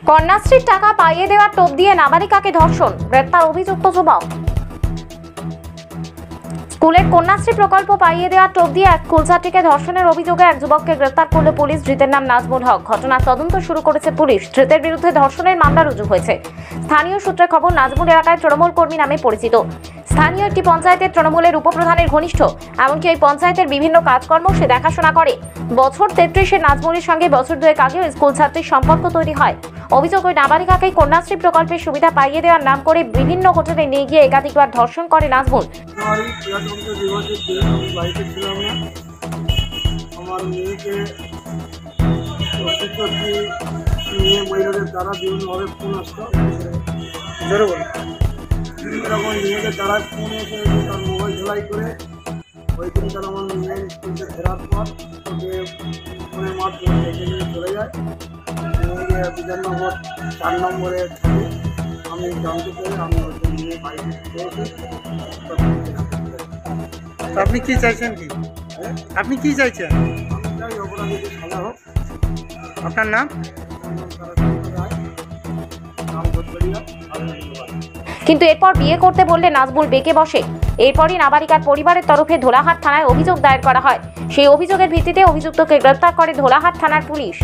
কন্যাশ্রীর টাকা পাইয়ে দেওয়ার টোপ দিয়ে নাবালিকাকে ধর্ষণ, গ্রেপ্তার অভিযুক্ত যুবক। স্কুলের কন্যাশ্রী প্রকল্প পাইয়ে দেওয়ার টোপ দিয়ে এক স্কুলছাত্রীকে ধর্ষণের অভিযোগে এক যুবককে গ্রেপ্তার করল পুলিশ। ধৃতের নাম নাজমুল হক। ঘটনার তদন্ত শুরু করেছে পুলিশ। ধৃতের বিরুদ্ধে ধর্ষণের মামলা রুজু হয়েছে। স্থানীয় সূত্রে খবর, নাজমুল এলাকায় তৃণমূল কর্মী নামে পরিচিত। স্থানীয় একটি পঞ্চায়েতের তৃণমূলের উপপ্রধানের ঘনিষ্ঠ। এমনকি ওই পঞ্চায়েতের বিভিন্ন কাজকর্ম সে দেখাশোনা করে। বছর 33-এর নাজমুলের সঙ্গে বছর দুয়েক আগেও স্কুল ছাত্রীর সম্পর্ক তৈরি হয়। অভিযোগ, ওই নাবালিকাকে কন্যাশ্রী প্রকল্পের সুবিধা পাইয়ে দেওয়ার নাম করে বিভিন্ন হোটেলে নিয়ে গিয়ে একাধিকবার ধর্ষণ করে নাজমুল। আমার মেয়েকে নিয়ে মহিলাদের দ্বারা বিভিন্নভাবে ফোন আসতো, এরকম মেয়েদের দ্বারা ফোন এসে তার মোবাইল ঝোলাই করে ওই দিন তার আমার মেয়ের স্কুলতে ফেরার পর ওকে ফোনের মাধ্যমে ডেকে নিয়ে চলে যায়। মেয়েকে বিধাননগর 4 নম্বরে থাকে। আমি জানতে পেরে আমি ওকে নিয়ে বাড়িতে পেয়েছি। আপনি কি চাইছেন? আপনি কি চাইছেন? আমি চাই অপরাধীকে সাজা হোক। আপনার নাম? কিন্তু এরপর বিয়ে করতে বললে নাজমুল বেঁকে বসে। এরপরই নাবালিকার পরিবারের তরফে ধোলাহাট থানায় অভিযোগ দায়ের করা হয়। সেই অভিযোগের ভিত্তিতে অভিযুক্তকে গ্রেপ্তার করে ধোলাহাট থানার পুলিশ।